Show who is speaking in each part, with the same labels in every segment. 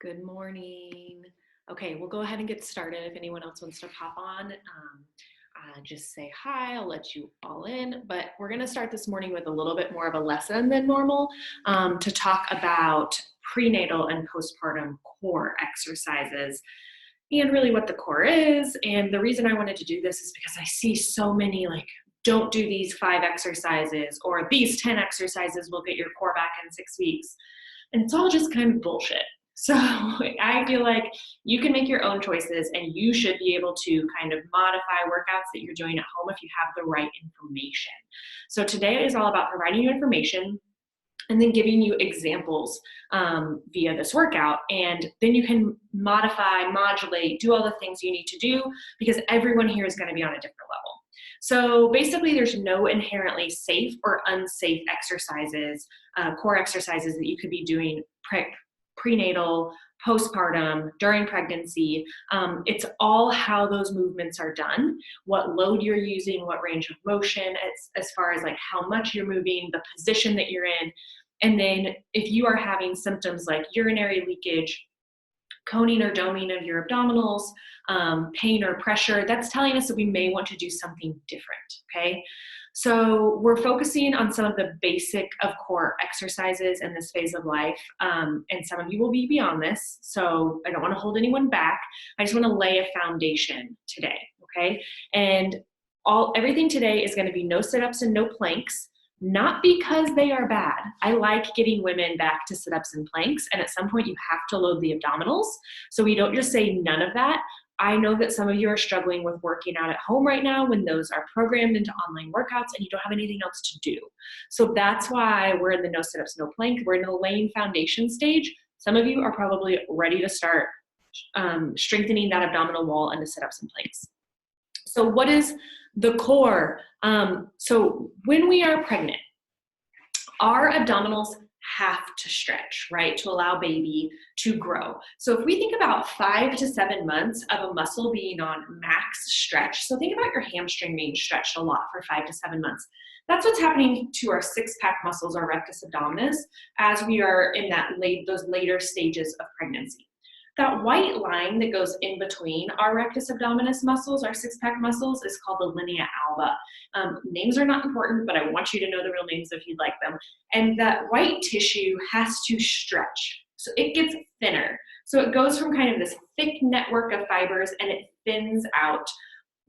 Speaker 1: Good morning. Okay, we'll go ahead and get started. If anyone else wants to pop on, just say hi. I'll let you all in. But we're going to start this morning with a little bit more of a lesson than normal to talk about prenatal and postpartum core exercises and really what the core is. And the reason I wanted to do this is because I see so many don't do these 5 exercises or these 10 exercises will get your core back in 6 weeks. And it's all just kind of bullshit. So I feel like you can make your own choices and you should be able to kind of modify workouts that you're doing at home if you have the right information. So today is all about providing you information and then giving you examples via this workout. And then you can modify, modulate, do all the things you need to do because everyone here is going to be on a different level. So basically there's no inherently safe or unsafe exercises, core exercises that you could be doing prenatal, postpartum, during pregnancy. It's all how those movements are done, what load you're using, what range of motion, as far as how much you're moving, the position that you're in. And then if you are having symptoms like urinary leakage, coning or doming of your abdominals, pain or pressure, that's telling us that we may want to do something different, okay? So we're focusing on some of the basic of core exercises in this phase of life, and some of you will be beyond this, so I don't want to hold anyone back. I just want to lay a foundation today, okay? And everything today is going to be no sit-ups and no planks, not because they are bad. I like getting women back to sit-ups and planks, and at some point you have to load the abdominals, so we don't just say none of that. I know that some of you are struggling with working out at home right now when those are programmed into online workouts and you don't have anything else to do. So that's why we're in the no sit-ups, no plank. We're in the laying foundation stage. Some of you are probably ready to start strengthening that abdominal wall into sit-ups and planks. So what is the core? So when we are pregnant, our abdominals have to stretch, right, to allow baby to grow. So if we think about 5 to 7 months of a muscle being on max stretch, so think about your hamstring being stretched a lot for 5 to 7 months. That's what's happening to our six-pack muscles, our rectus abdominis, as we are in those later stages of pregnancy. That white line that goes in between our rectus abdominis muscles, our six-pack muscles, is called the linea alba. Names are not important, but I want you to know the real names if you'd like them. And that white tissue has to stretch. So it gets thinner. So it goes from kind of this thick network of fibers and it thins out.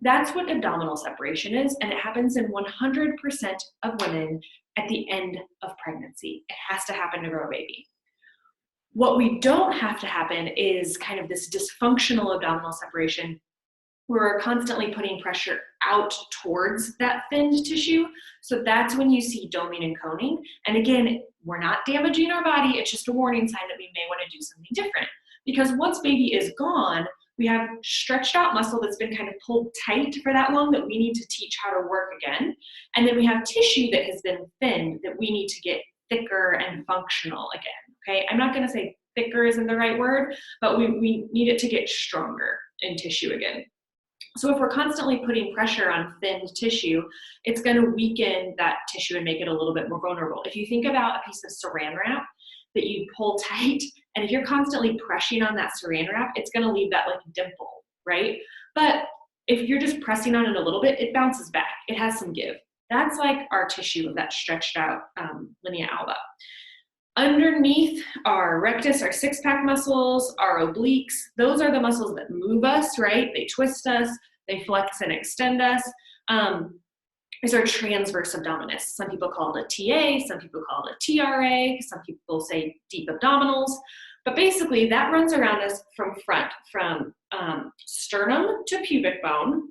Speaker 1: That's what abdominal separation is, and it happens in 100% of women at the end of pregnancy. It has to happen to grow a baby. What we don't have to happen is kind of this dysfunctional abdominal separation where we're constantly putting pressure out towards that thinned tissue. So that's when you see doming and coning. And again, we're not damaging our body. It's just a warning sign that we may want to do something different. Because once baby is gone, we have stretched out muscle that's been kind of pulled tight for that long that we need to teach how to work again. And then we have tissue that has been thinned that we need to get thicker and functional again. Okay, I'm not going to say thicker isn't the right word, but we need it to get stronger in tissue again. So if we're constantly putting pressure on thinned tissue, it's going to weaken that tissue and make it a little bit more vulnerable. If you think about a piece of saran wrap that you pull tight, and if you're constantly pressing on that saran wrap, it's going to leave that dimple, right? But if you're just pressing on it a little bit, it bounces back. It has some give. That's like our tissue of that stretched out linea alba. Underneath our rectus, our six-pack muscles, our obliques, those are the muscles that move us, right? They twist us, they flex and extend us. Is our transverse abdominis. Some people call it a TA, some people call it a TRA, some people say deep abdominals. But basically that runs around us from front, from sternum to pubic bone,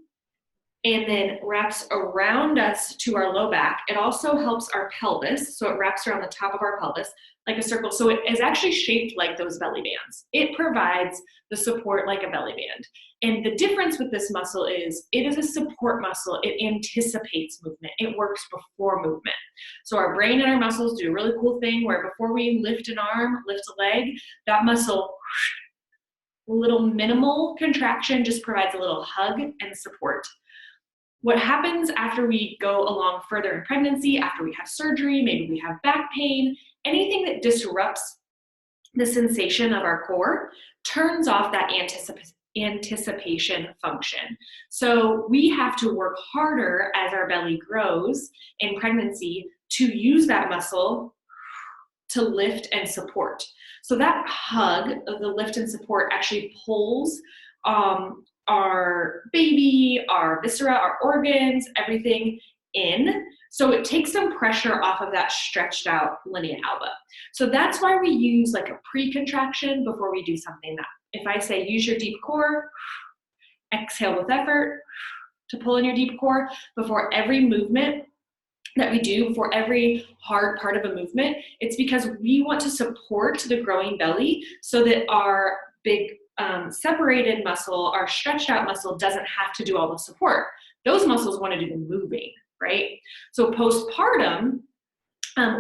Speaker 1: and then wraps around us to our low back. It also helps our pelvis, so it wraps around the top of our pelvis like a circle. So it is actually shaped like those belly bands. It provides the support like a belly band. And the difference with this muscle is it is a support muscle. It anticipates movement. It works before movement. So our brain and our muscles do a really cool thing where before we lift an arm, lift a leg, that muscle, a little minimal contraction just provides a little hug and support. What happens after we go along further in pregnancy, after we have surgery, maybe we have back pain, anything that disrupts the sensation of our core turns off that anticipation function. So we have to work harder as our belly grows in pregnancy to use that muscle to lift and support. So that hug of the lift and support actually pulls our baby, our viscera, our organs, everything in. So it takes some pressure off of that stretched out linea alba. So that's why we use like a pre-contraction before we do something. That if I say use your deep core, exhale with effort to pull in your deep core before every movement that we do, before every hard part of a movement, it's because we want to support the growing belly so that our big separated muscle, our stretched out muscle doesn't have to do all the support. Those muscles want to do the moving, right? So postpartum,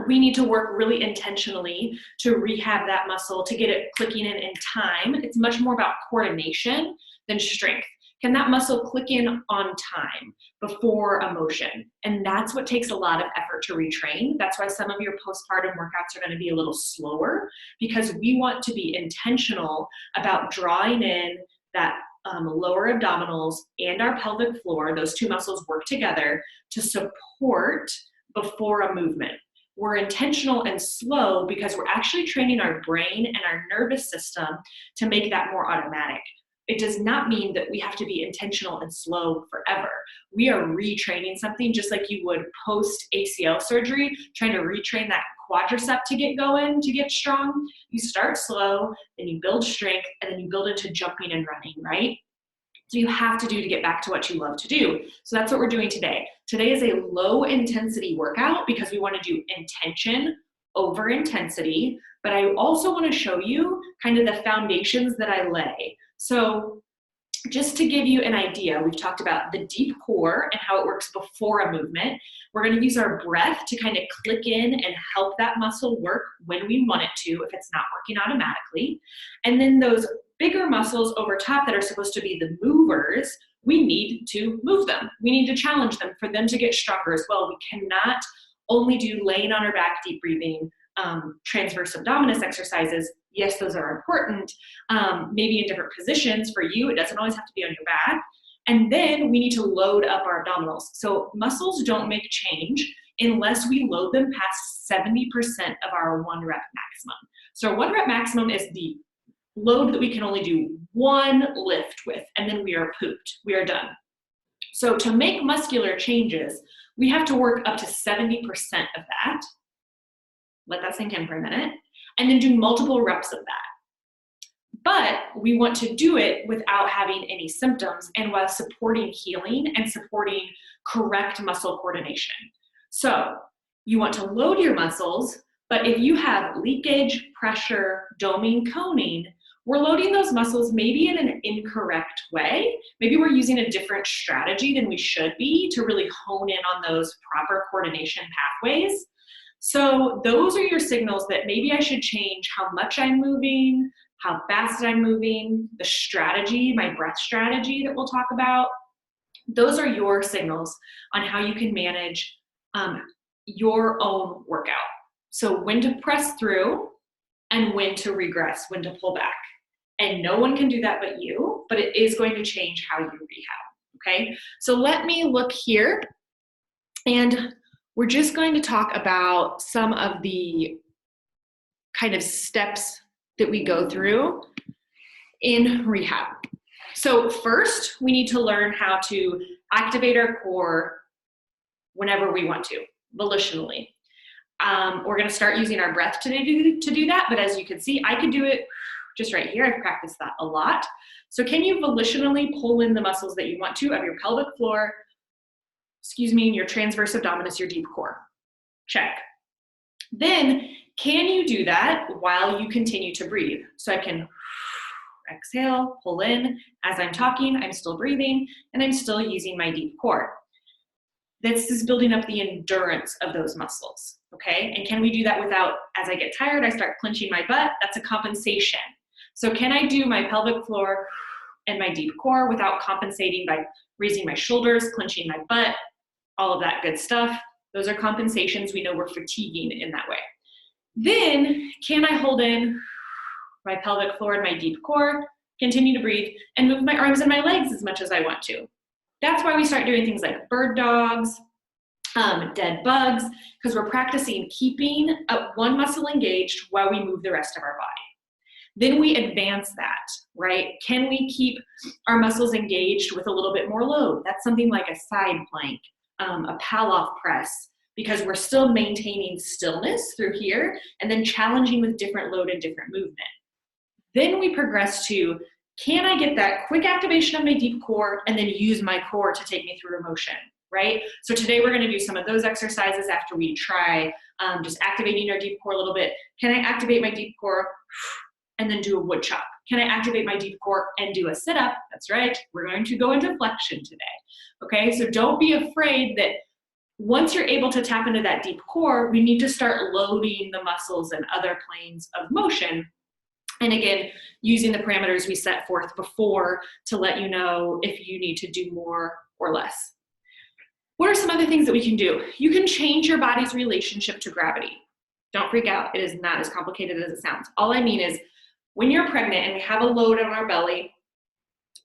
Speaker 1: we need to work really intentionally to rehab that muscle, to get it clicking in time. It's much more about coordination than strength. Can that muscle click in on time before a motion? And that's what takes a lot of effort to retrain. That's why some of your postpartum workouts are going to be a little slower, because we want to be intentional about drawing in that lower abdominals and our pelvic floor. Those two muscles work together to support before a movement. We're intentional and slow because we're actually training our brain and our nervous system to make that more automatic. It does not mean that we have to be intentional and slow forever. We are retraining something just like you would post ACL surgery, trying to retrain that quadricep to get going, to get strong. You start slow, then you build strength, and then you build into jumping and running, right? So you have to do to get back to what you love to do. So that's what we're doing today. Today is a low intensity workout because we want to do intention over intensity, but I also want to show you kind of the foundations that I lay. So just to give you an idea, we've talked about the deep core and how it works before a movement. We're going to use our breath to kind of click in and help that muscle work when we want it to, if it's not working automatically. And then those bigger muscles over top that are supposed to be the movers, we need to move them. We need to challenge them for them to get stronger as well. We cannot only do laying on our back, deep breathing, transverse abdominis exercises. Yes, those are important, maybe in different positions for you. It doesn't always have to be on your back. And then we need to load up our abdominals. So muscles don't make change unless we load them past 70% of our 1 rep maximum. So 1 rep maximum is the load that we can only do one lift with, and then we are pooped. We are done. So to make muscular changes, we have to work up to 70% of that. Let that sink in for a minute, and then do multiple reps of that. But we want to do it without having any symptoms and while supporting healing and supporting correct muscle coordination. So you want to load your muscles, but if you have leakage, pressure, doming, coning, we're loading those muscles maybe in an incorrect way. Maybe we're using a different strategy than we should be to really hone in on those proper coordination pathways. So those are your signals that maybe I should change how much I'm moving, how fast I'm moving, the strategy, my breath strategy that we'll talk about. Those are your signals on how you can manage your own workout. So when to press through and when to regress, when to pull back. And no one can do that but you, but it is going to change how you rehab, okay? So let me look here, and we're just going to talk about some of the kind of steps that we go through in rehab. So first, we need to learn how to activate our core whenever we want to, volitionally. We're going to start using our breath to do that, but as you can see, I could do it just right here. I've practiced that a lot. So can you volitionally pull in the muscles that you want to of your pelvic floor, your transverse abdominis, your deep core? Check. Then, can you do that while you continue to breathe? So I can exhale, pull in. As I'm talking, I'm still breathing, and I'm still using my deep core. This is building up the endurance of those muscles, okay? And can we do that without, as I get tired, I start clenching my butt? That's a compensation. So can I do my pelvic floor and my deep core without compensating by raising my shoulders, clenching my butt, all of that good stuff? Those are compensations. We know we're fatiguing in that way. Then, can I hold in my pelvic floor and my deep core, continue to breathe, and move my arms and my legs as much as I want to. That's why we start doing things like bird dogs, dead bugs, because we're practicing keeping one muscle engaged while we move the rest of our body. Then we advance that, right? Can we keep our muscles engaged with a little bit more load? That's something like a side plank, a Pallof press, because we're still maintaining stillness through here and then challenging with different load and different movement. Then we progress to, can I get that quick activation of my deep core and then use my core to take me through a motion, right? So today we're gonna do some of those exercises after we try just activating our deep core a little bit. Can I activate my deep core and then do a wood chop? Can I activate my deep core and do a sit-up? That's right, we're going to go into flexion today, okay? So don't be afraid that once you're able to tap into that deep core, we need to start loading the muscles and other planes of motion. And again, using the parameters we set forth before to let you know if you need to do more or less. What are some other things that we can do? You can change your body's relationship to gravity. Don't freak out, it is not as complicated as it sounds. All I mean is, when you're pregnant and we have a load on our belly,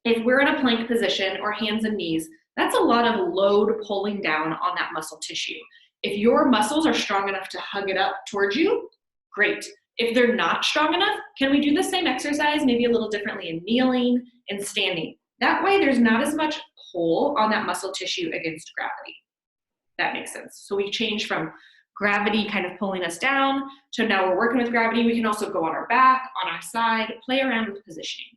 Speaker 1: if we're in a plank position or hands and knees, that's a lot of load pulling down on that muscle tissue. If your muscles are strong enough to hug it up towards you, great. If they're not strong enough, can we do the same exercise, maybe a little differently in kneeling and standing? That way there's not as much pull on that muscle tissue against gravity. That makes sense. So we change from gravity kind of pulling us down to now we're working with gravity. We can also go on our back, on our side, play around with positioning.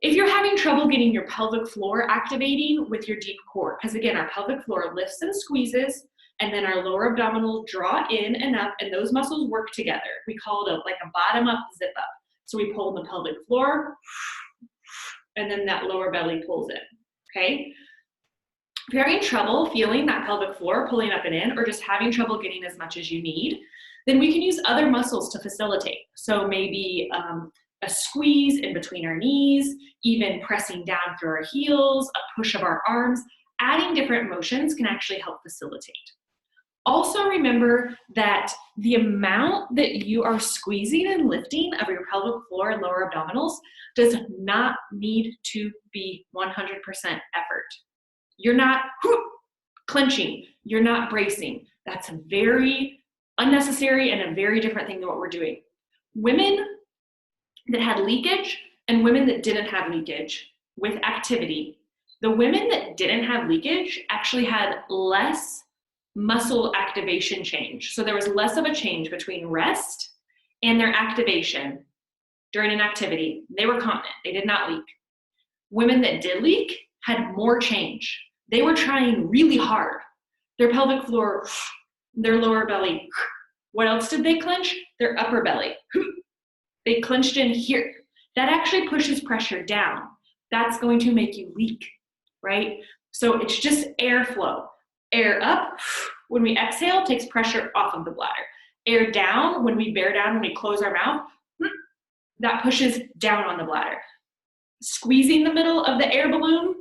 Speaker 1: If you're having trouble getting your pelvic floor activating with your deep core, because again, our pelvic floor lifts and squeezes, and then our lower abdominal draw in and up, and those muscles work together. We call it like a bottom-up zip up. So we pull in the pelvic floor, and then that lower belly pulls in, okay? If you're having trouble feeling that pelvic floor pulling up and in, or just having trouble getting as much as you need, then we can use other muscles to facilitate. So maybe a squeeze in between our knees, even pressing down through our heels, a push of our arms. Adding different motions can actually help facilitate. Also remember that the amount that you are squeezing and lifting of your pelvic floor and lower abdominals does not need to be 100% effort. You're not clenching, you're not bracing. That's a very unnecessary and a very different thing than what we're doing. Women that had leakage and women that didn't have leakage with activity, the women that didn't have leakage actually had less muscle activation change. So there was less of a change between rest and their activation during an activity. They were continent, they did not leak. Women that did leak had more change. They were trying really hard. Their pelvic floor, their lower belly. What else did they clench? Their upper belly. They clenched in here. That actually pushes pressure down. That's going to make you leak, right? So it's just airflow. Air up, when we exhale, takes pressure off of the bladder. Air down, when we bear down, when we close our mouth, that pushes down on the bladder. Squeezing the middle of the air balloon,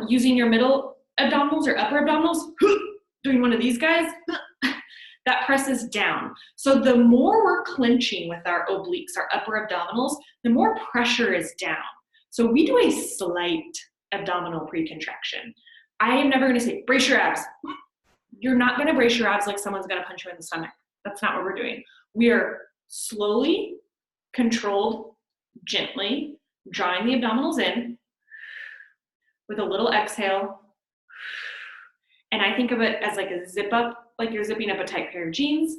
Speaker 1: using your middle abdominals or upper abdominals, doing one of these guys, that presses down. So the more we're clenching with our obliques, our upper abdominals, the more pressure is down. So we do a slight abdominal pre-contraction. I am never gonna say, brace your abs. You're not gonna brace your abs like someone's gonna punch you in the stomach. That's not what we're doing. We are slowly, controlled, gently drawing the abdominals in with a little exhale. And I think of it as like a zip up, like you're zipping up a tight pair of jeans.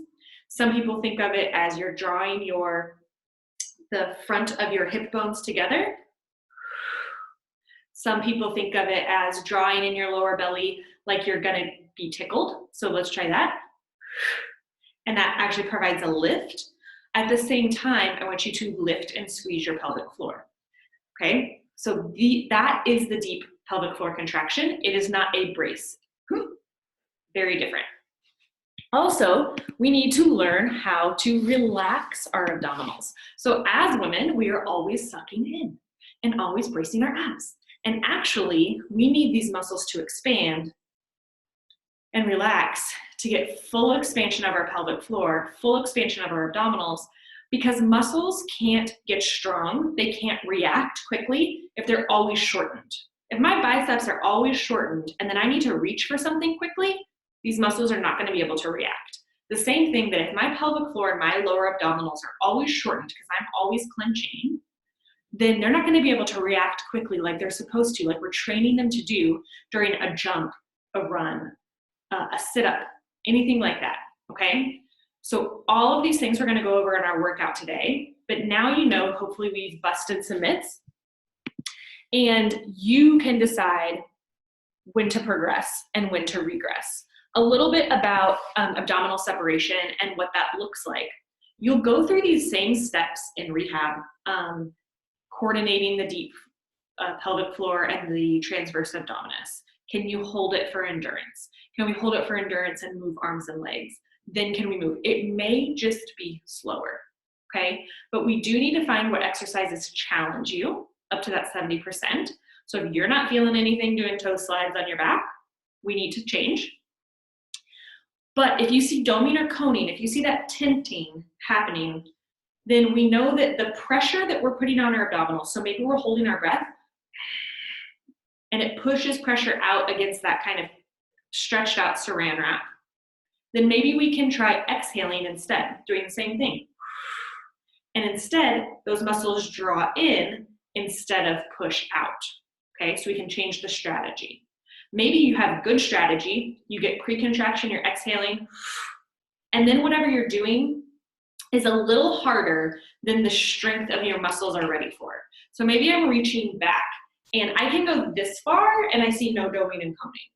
Speaker 1: Some people think of it as you're drawing the front of your hip bones together. Some people think of it as drawing in your lower belly like you're gonna be tickled. So let's try that. And that actually provides a lift. At the same time, I want you to lift and squeeze your pelvic floor, okay? So that is the deep pelvic floor contraction. It is not a brace. Very different. Also, we need to learn how to relax our abdominals. So as women, we are always sucking in and always bracing our abs. And actually, we need these muscles to expand and relax to get full expansion of our pelvic floor, full expansion of our abdominals, Because muscles can't get strong, they can't react quickly if they're always shortened. If my biceps are always shortened and then I need to reach for something quickly, these muscles are not going to be able to react. The same thing that if my pelvic floor and my lower abdominals are always shortened because I'm always clenching, then they're not going to be able to react quickly like they're supposed to, like we're training them to do during a jump, a run, a sit-up, anything like that, okay? So all of these things we're going to go over in our workout today, but now you know, hopefully we've busted some myths, and you can decide when to progress and when to regress. A little bit about abdominal separation and what that looks like. You'll go through these same steps in rehab, coordinating the deep pelvic floor and the transverse abdominis. Can you hold it for endurance? Can we hold it for endurance and move arms and legs? Then can we move? It may just be slower, okay? But we do need to find what exercises challenge you up to that 70%. So if you're not feeling anything doing toe slides on your back, we need to change. But if you see doming or coning, if you see that tenting happening, then we know that the pressure that we're putting on our abdominals, so maybe we're holding our breath and it pushes pressure out against that kind of stretched out saran wrap, then maybe we can try exhaling instead, doing the same thing. And instead, those muscles draw in instead of push out, okay? So we can change the strategy. Maybe you have good strategy, you get pre-contraction, you're exhaling, and then whatever you're doing is a little harder than the strength of your muscles are ready for. So maybe I'm reaching back and I can go this far and I see no doming and coning.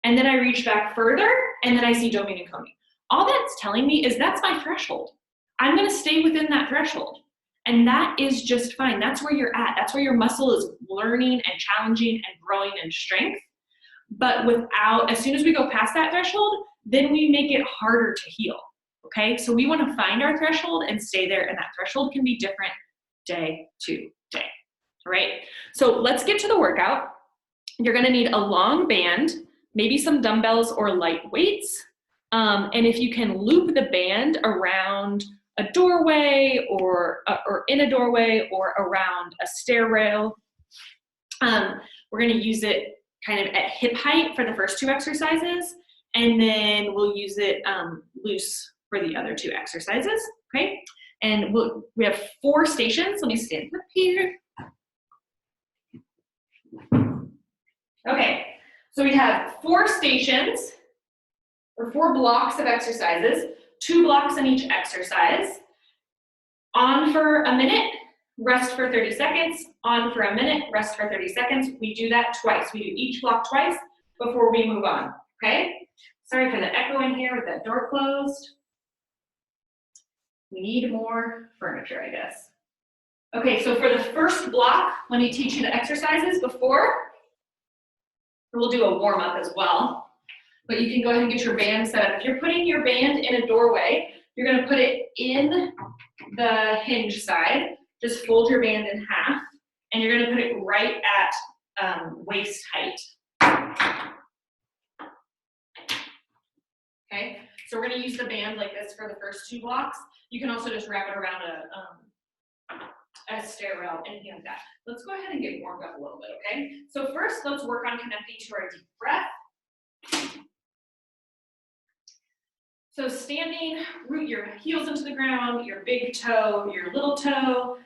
Speaker 1: And then I reach back further and then I see doming and coning. All that's telling me is that's my threshold. I'm gonna stay within that threshold. And that is just fine. That's where you're at. That's where your muscle is learning and challenging and growing in strength. But without, as soon as we go past that threshold, then we make it harder to heal. Okay, so we want to find our threshold and stay there, and that threshold can be different day to day. All right, so let's get to the workout. You're going to need a long band, maybe some dumbbells or light weights, and if you can loop the band around a doorway or in a doorway or around a stair rail, we're going to use it kind of at hip height for the first two exercises, and then we'll use it loose for the other two exercises, okay? And we have 4 stations. Let me stand up here. Okay, so we have 4 stations, or 4 blocks of exercises, 2 blocks in each exercise. On for a minute, rest for 30 seconds, on for a minute, rest for 30 seconds. We do that twice. We do each block twice before we move on, okay? Sorry for the echo in here with that door closed. We need more furniture, I guess. Okay, so for the first block, let me teach you the exercises before. We'll do a warm-up as well, but you can go ahead and get your band set up. If you're putting your band in a doorway, you're gonna put it in the hinge side. Just fold your band in half, and you're gonna put it right at waist height. Okay, so we're gonna use the band like this for the first 2 blocks. You can also just wrap it around a stair rail, anything like that. Let's go ahead and get warmed up a little bit, okay? So first, let's work on connecting to our deep breath. So standing, root your heels into the ground, your big toe, your little toe.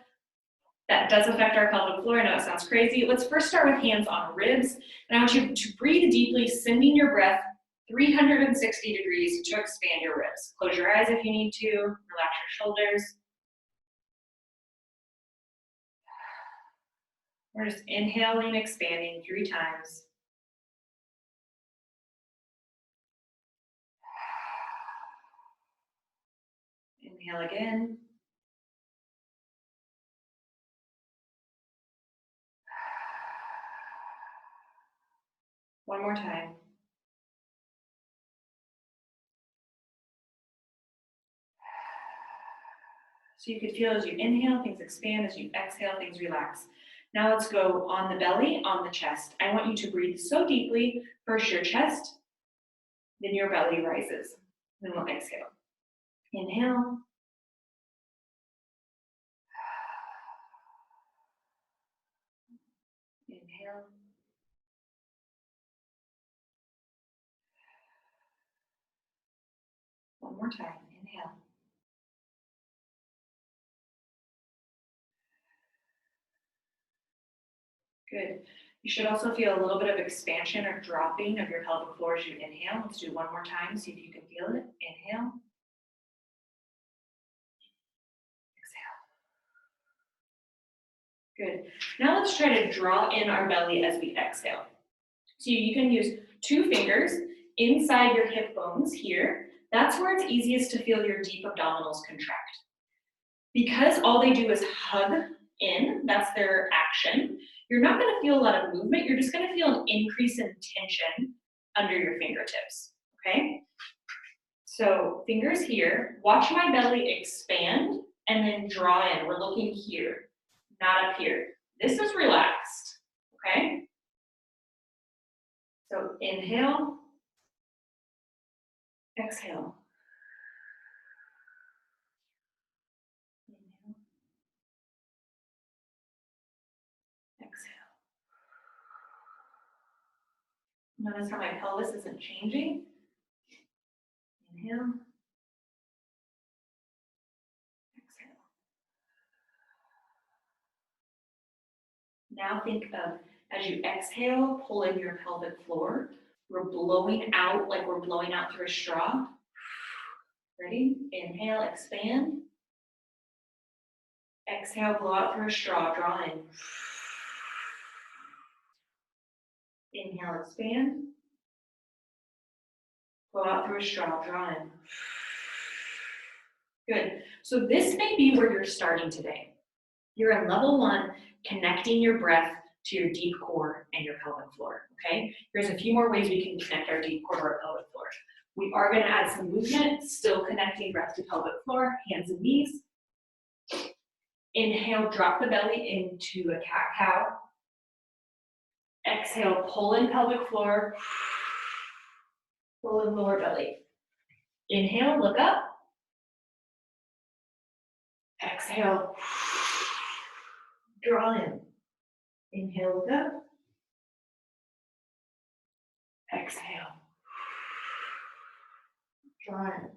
Speaker 1: That does affect our pelvic floor. I know it sounds crazy. Let's first start with hands on ribs. And I want you to breathe deeply, sending your breath 360 degrees to expand your ribs. Close your eyes if you need to. Relax your shoulders. We're just inhaling, expanding 3 times. Inhale again. One more time. So you could feel as you inhale, things expand. As you exhale, things relax. Now let's go on the belly, on the chest. I want you to breathe so deeply. First your chest, then your belly rises. Then we'll exhale. Inhale. Inhale. One more time. Inhale. Good. You should also feel a little bit of expansion or dropping of your pelvic floor as you inhale. Let's do one more time. See if you can feel it. Inhale. Exhale. Good. Now let's try to draw in our belly as we exhale. So you can use 2 fingers inside your hip bones here. That's where it's easiest to feel your deep abdominals contract. Because all they do is hug in, that's their action, you're not going to feel a lot of movement. You're just going to feel an increase in tension under your fingertips, okay? So fingers here, watch my belly expand and then draw in. We're looking here, not up here. This is relaxed, okay? So inhale, exhale. Inhale, exhale. Notice how my pelvis isn't changing. Inhale, exhale. Now think of, as you exhale, pull in your pelvic floor. We're blowing out like we're blowing out through a straw. Ready? Inhale, expand. Exhale, blow out through a straw, draw in. Inhale, expand. Blow out through a straw, draw in. Good. So this may be where you're starting today. You're in level 1, connecting your breath to your deep core and your pelvic floor, okay? There's a few more ways we can connect our deep core to our pelvic floor. We are gonna add some movement, still connecting breath to pelvic floor, hands and knees. Inhale, drop the belly into a cat-cow. Exhale, pull in pelvic floor. Pull in lower belly. Inhale, look up. Exhale, draw in. Inhale, look up. Exhale, draw in.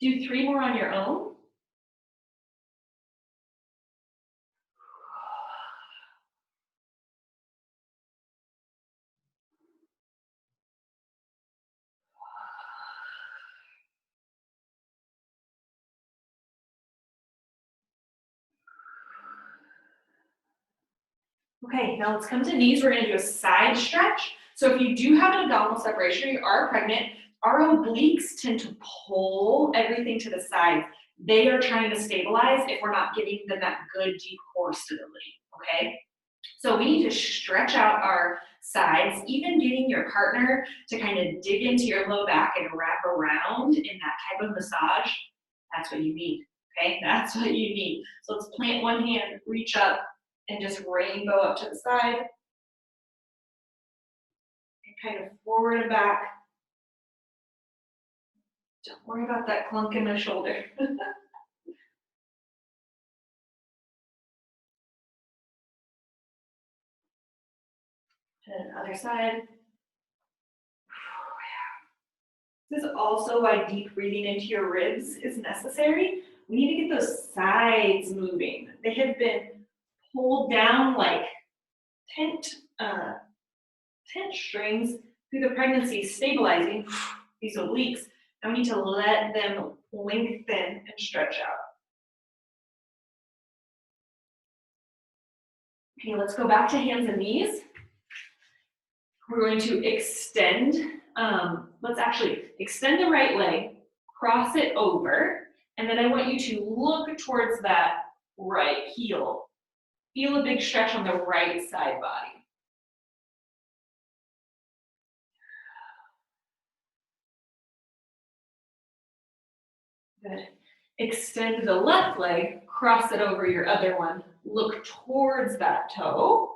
Speaker 1: Do 3 more on your own. Okay, now let's come to knees. We're gonna do a side stretch. So if you do have an abdominal separation or you are pregnant, our obliques tend to pull everything to the side. They are trying to stabilize if we're not giving them that good deep core stability, okay? So we need to stretch out our sides, even getting your partner to kind of dig into your low back and wrap around in that type of massage. That's what you need, okay? That's what you need. So let's plant one hand, reach up, and just rainbow up to the side. And kind of forward and back. Don't worry about that clunk in my shoulder. And other side. This is also why deep breathing into your ribs is necessary. We need to get those sides moving. They have been pulled down like tent strings through the pregnancy, stabilizing these obliques. Now we need to let them lengthen and stretch out. Okay, let's go back to hands and knees. We're going to extend, let's actually extend the right leg, cross it over, and then I want you to look towards that right heel. Feel a big stretch on the right side body. Good. Extend the left leg, cross it over your other one, look towards that toe.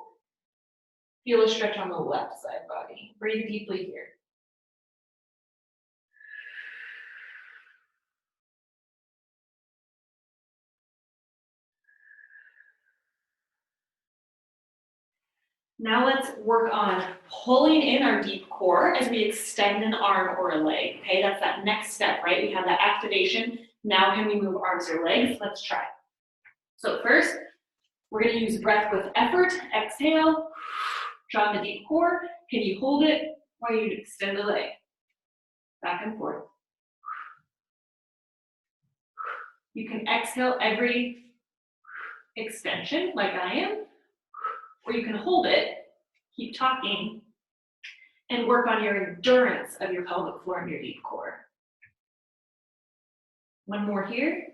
Speaker 1: Feel a stretch on the left side body. Breathe deeply here. Now let's work on pulling in our deep core as we extend an arm or a leg, okay? That's that next step, right? We have that activation. Now can we move arms or legs? Let's try. So first, we're gonna use breath with effort. Exhale, draw in the deep core. Can you hold it while you extend the leg? Back and forth. You can exhale every extension like I am, or you can hold it, keep talking, and work on your endurance of your pelvic floor and your deep core. One more here.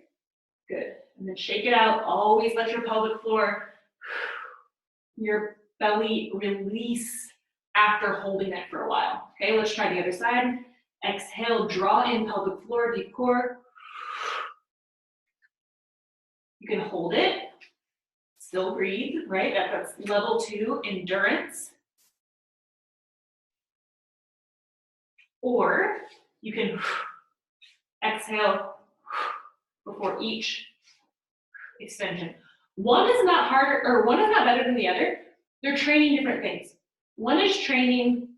Speaker 1: Good. And then shake it out. Always let your pelvic floor, your belly release after holding it for a while. Okay, let's try the other side. Exhale, draw in pelvic floor, deep core. You can hold it. Still breathe, right? That's level 2, endurance. Or you can exhale before each extension. One is not harder, or one is not better than the other. They're training different things. One is training,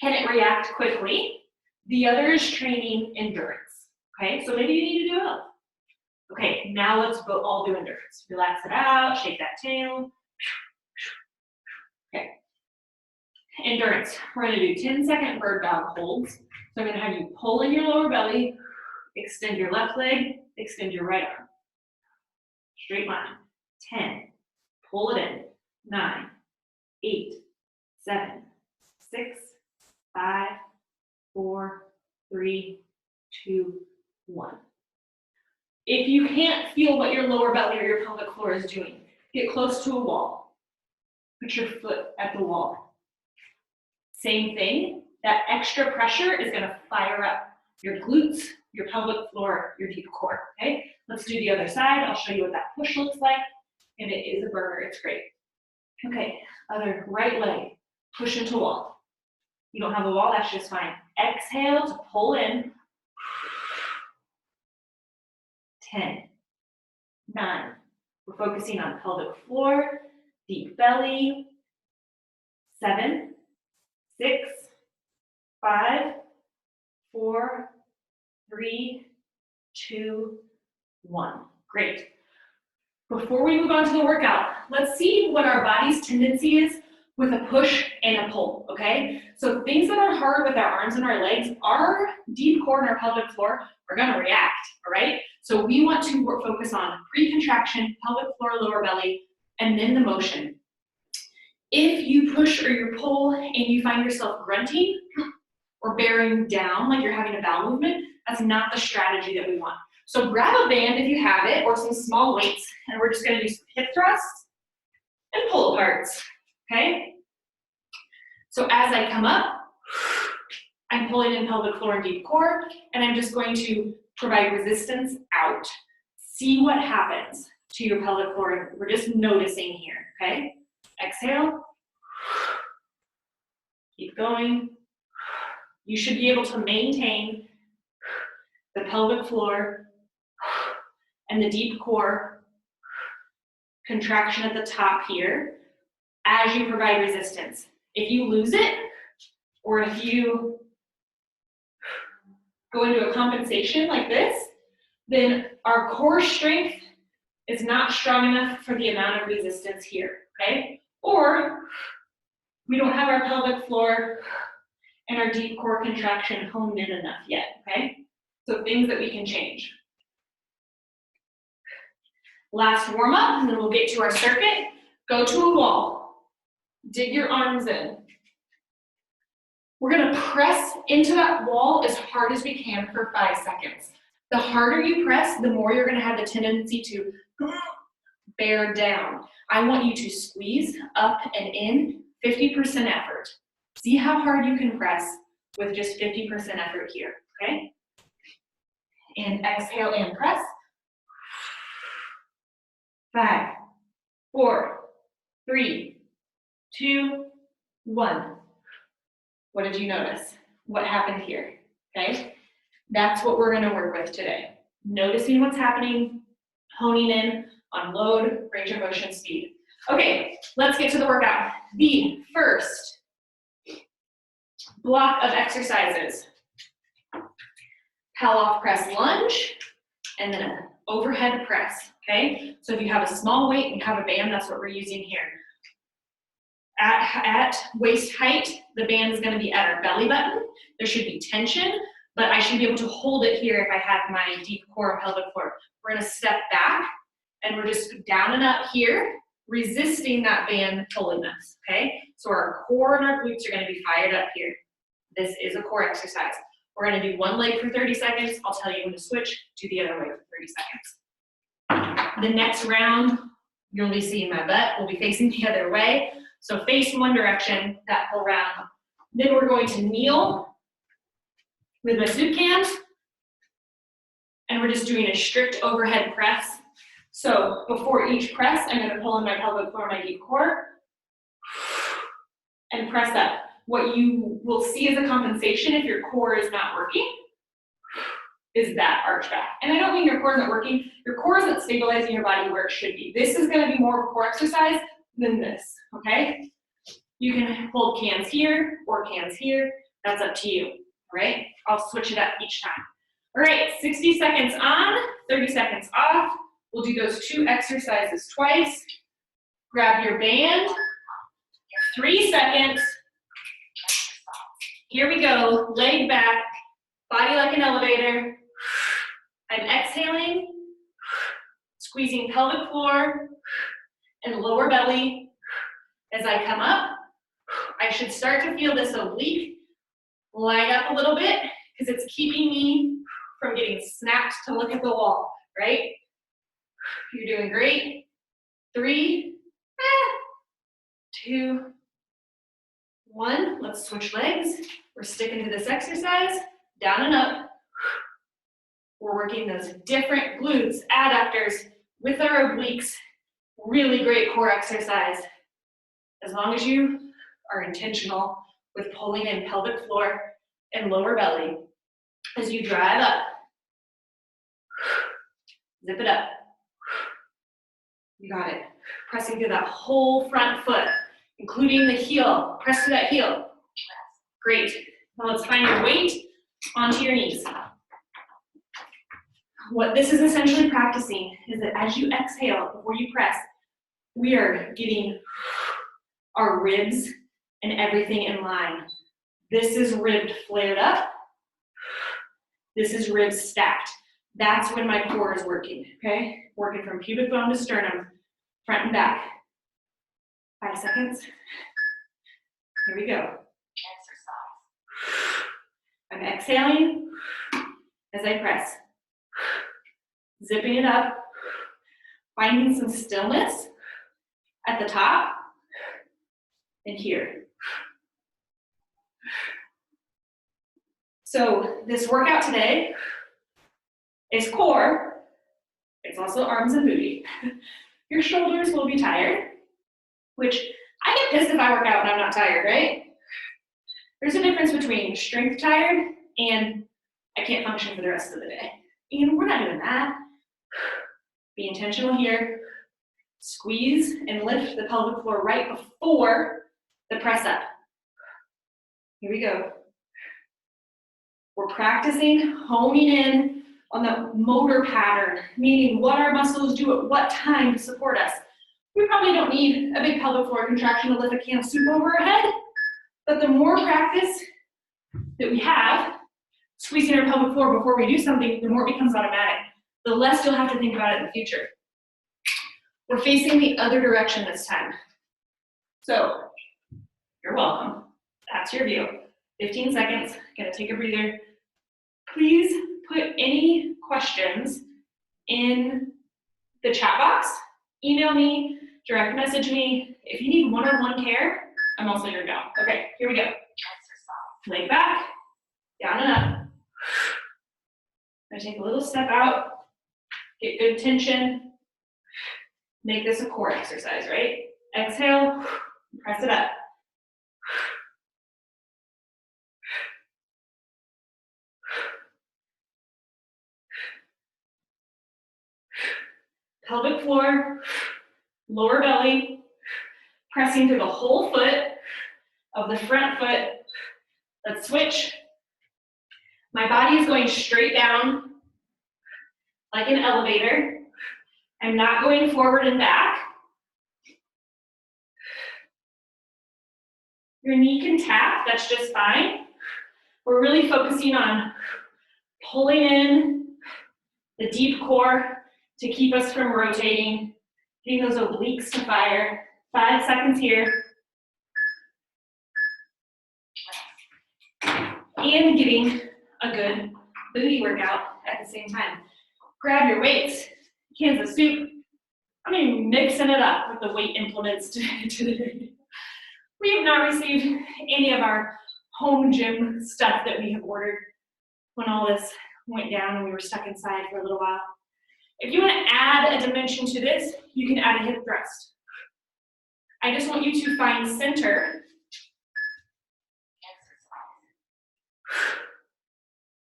Speaker 1: can it react quickly? The other is training endurance. Okay, so maybe you need to do both. Okay, now let's all do endurance. Relax it out, shake that tail. Okay, endurance. We're gonna do 10-second bird dog holds. So I'm gonna have you pull in your lower belly, extend your left leg, extend your right arm. Straight line. 10, pull it in. 9, 8, 7, 6, 5, 4, 3, 2, 1. If you can't feel what your lower belly or your pelvic floor is doing, get close to a wall. Put your foot at the wall. Same thing, that extra pressure is gonna fire up your glutes, your pelvic floor, your deep core, okay? Let's do the other side. I'll show you what that push looks like, and it is a burner, it's great. Okay, other right leg, push into wall. You don't have a wall, that's just fine. Exhale to pull in. 10, 9, we're focusing on pelvic floor, deep belly. 7, 6, 5, 4, 3, 2, 1. Great. Before we move on to the workout, let's see what our body's tendency is with a push and a pull, okay? So things that are hard with our arms and our legs, our deep core and our pelvic floor are gonna react, all right? So we want to focus on pre-contraction, pelvic floor, lower belly, and then the motion. If you push or you pull and you find yourself grunting or bearing down like you're having a bowel movement, that's not the strategy that we want. So grab a band if you have it, or some small weights, and we're just gonna do some hip thrusts and pull aparts, okay? So as I come up, I'm pulling in pelvic floor and deep core, and I'm just going to provide resistance out. See what happens to your pelvic floor. We're just noticing here, okay? Exhale. Keep going. You should be able to maintain the pelvic floor and the deep core contraction at the top here as you provide resistance. If you lose it, or if you go into a compensation like this, then our core strength is not strong enough for the amount of resistance here, okay? Or we don't have our pelvic floor and our deep core contraction honed in enough yet, okay? So things that we can change. Last warm up, and then we'll get to our circuit. Go to a wall. Dig your arms in. We're gonna press into that wall as hard as we can for 5 seconds. The harder you press, the more you're gonna have the tendency to bear down. I want you to squeeze up and in, 50% effort. See how hard you can press with just 50% effort here, okay? And exhale and press. 5, 4, 3, 2, 1. What did you notice? What happened here, okay? That's what we're gonna work with today. Noticing what's happening, honing in on load, range of motion, speed. Okay, let's get to the workout. The first block of exercises. Pull-off press lunge, and then an overhead press, okay? So if you have a small weight and have a band, that's what we're using here. At waist height, the band is gonna be at our belly button. There should be tension, but I should be able to hold it here if I have my deep core and pelvic floor. We're gonna step back, and we're just down and up here, resisting that band pulling us, okay? So our core and our glutes are gonna be fired up here. This is a core exercise. We're gonna do one leg for 30 seconds. I'll tell you when to switch to the other leg for 30 seconds. The next round, you'll be seeing my butt. We'll be facing the other way. So face in one direction, that whole round. Then we're going to kneel with my soup cans, and we're just doing a strict overhead press. So before each press, I'm gonna pull in my pelvic floor, my deep core, and press up. What you will see as a compensation if your core is not working is that arch back. And I don't mean your core isn't working, your core isn't stabilizing your body where it should be. This is gonna be more of a core exercise than this, okay? You can hold cans here or cans here, that's up to you, all right? I'll switch it up each time. All right, 60 seconds on, 30 seconds off. We'll do those two exercises twice. Grab your band, 3 seconds. Here we go, leg back, body like an elevator. I'm exhaling, squeezing pelvic floor and lower belly. As I come up, I should start to feel this oblique line up a little bit because it's keeping me from getting snapped to look at the wall, right? You're doing great. 3, 2, 1. Let's switch legs. We're sticking to this exercise, down and up. We're working those different glutes, adductors with our obliques. Really great core exercise. As long as you are intentional with pulling in pelvic floor and lower belly as you drive up. Zip it up. You got it. Pressing through that whole front foot, including the heel. Press to that heel. Great. Now let's find your weight onto your knees. What this is essentially practicing is that as you exhale before you press, we are getting our ribs and everything in line. This is ribbed flared up. This is ribs stacked. That's when my core is working, okay? Working from pubic bone to sternum, front and back. 5 seconds. Here we go. I'm exhaling as I press. Zipping it up. Finding some stillness at the top and here. So this workout today is core. It's also arms and booty. Your shoulders will be tired, which I get pissed if I work out and I'm not tired, right? There's a difference between strength tired and I can't function for the rest of the day. And we're not doing that. Be intentional here. Squeeze and lift the pelvic floor right before the press up. Here we go. We're practicing honing in on the motor pattern, meaning what our muscles do at what time to support us. We probably don't need a big pelvic floor contraction to lift a can of soup over our head, but the more practice that we have squeezing our pelvic floor before we do something, the more it becomes automatic. The less you'll have to think about it in the future. We're facing the other direction this time. So, you're welcome. That's your view. 15 seconds, gonna take a breather. Please put any questions in the chat box. Email me, direct message me. If you need one-on-one care, I'm also your gal. Okay, here we go. Leg back, down and up. I'm gonna take a little step out, get good tension. Make this a core exercise, right? Exhale, press it up. Pelvic floor, lower belly, Pressing through the whole foot of the front foot. Let's switch. My body is going straight down like an elevator. I'm not going forward and back. Your knee can tap, that's just fine. We're really focusing on pulling in the deep core to keep us from rotating, getting those obliques to fire. 5 seconds here. And getting a good booty workout at the same time. Grab your weights, cans of soup. I'm going to be mixing it up with the weight implements today. We have not received any of our home gym stuff that we have ordered when all this went down and we were stuck inside for a little while. If you want to add a dimension to this, you can add a hip thrust. I just want you to find center.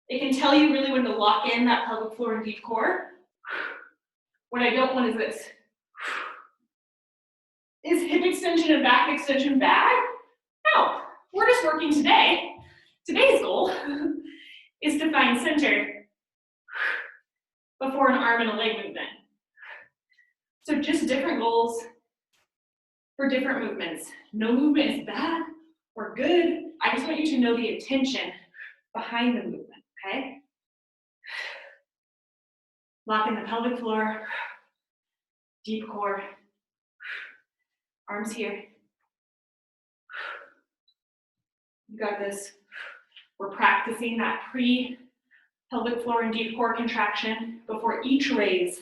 Speaker 1: It can tell you really when to lock in that pelvic floor and deep core. What I don't want is this. Is hip extension and back extension bad? No, we're just working today. Today's goal is to find center before an arm and a leg movement. So just different goals for different movements. No movement is bad or good. I just want you to know the intention behind the movement, okay? Lock in the pelvic floor, deep core, arms here. You got this. We're practicing that pre-pelvic floor and deep core contraction before each raise.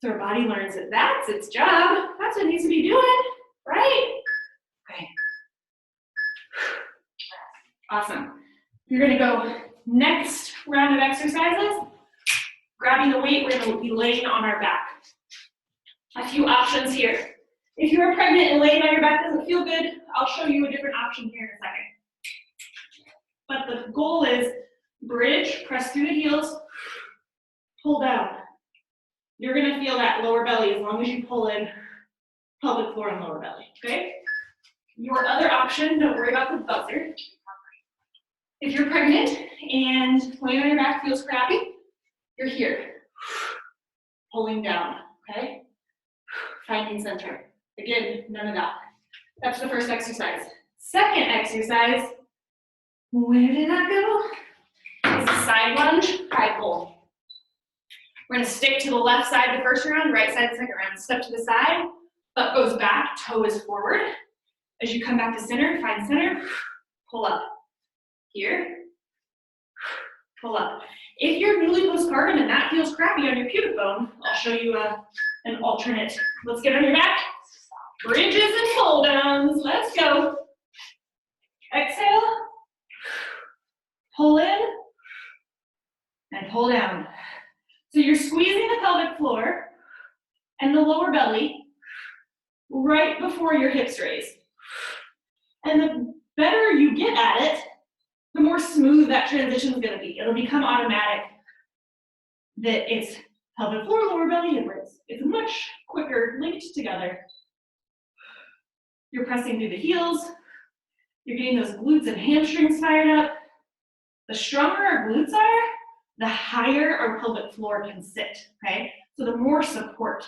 Speaker 1: So our body learns that that's its job. That's what it needs to be doing, right? Okay. Awesome. You're gonna go next round of exercises. Grabbing the weight, we're gonna be laying on our back. A few options here. If you are pregnant and laying on your back doesn't feel good, I'll show you a different option here in a second. But the goal is bridge, press through the heels, pull down. You're gonna feel that lower belly as long as you pull in pelvic floor and lower belly, okay? Your other option, don't worry about the buzzer. If you're pregnant and laying on your back feels crappy, you're here, pulling down, okay? Finding center. Again, none of that. That's the first exercise. Second exercise, where did I go? Is a side lunge, high pull. We're gonna stick to the left side the first round, right side the second round. Step to the side, butt goes back, toe is forward. As you come back to center, find center, pull up. Here, pull up. If you're newly postpartum and that feels crappy on your pubic bone, I'll show you an alternate. Let's get on your back. Bridges and pull downs. Let's go. Exhale. Pull in and pull down. So you're squeezing the pelvic floor and the lower belly right before your hips raise. And the better you get at it, the more smooth that transition is going to be. It'll become automatic that it's pelvic floor, lower belly, hip raise. It's much quicker linked together. You're pressing through the heels. You're getting those glutes and hamstrings fired up. The stronger our glutes are, the higher our pelvic floor can sit, okay? So the more support.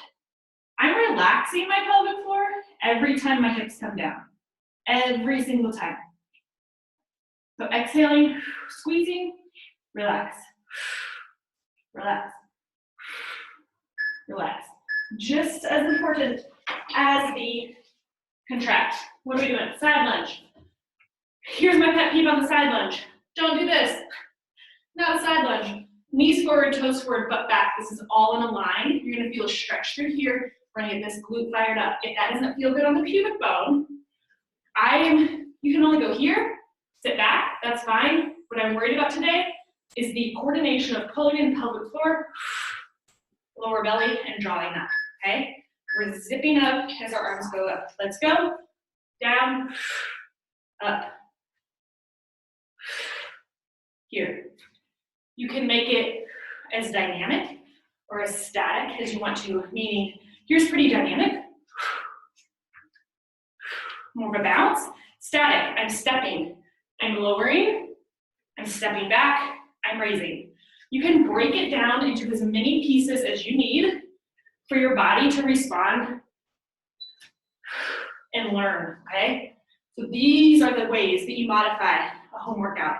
Speaker 1: I'm relaxing my pelvic floor every time my hips come down. Every single time. So exhaling, squeezing, relax. Relax. Relax. Just as important as the contract. What are we doing? Side lunge. Here's my pet peeve on the side lunge. Don't do this. Not a side lunge. Knees forward, toes forward, butt back. This is all in a line. You're gonna feel a stretch through here. We're gonna get this glute fired up. If that doesn't feel good on the pubic bone, you can only go here, sit back, that's fine. What I'm worried about today is the coordination of pulling in pelvic floor, lower belly, and drawing up, okay? We're zipping up as our arms go up. Let's go. Down, up. Here. You can make it as dynamic or as static as you want to, meaning here's pretty dynamic.
Speaker 2: More of a bounce. Static, I'm stepping. I'm lowering, I'm stepping back, I'm raising. You can break it down into as many pieces as you need for your body to respond and learn, okay? So these are the ways that you modify a home workout.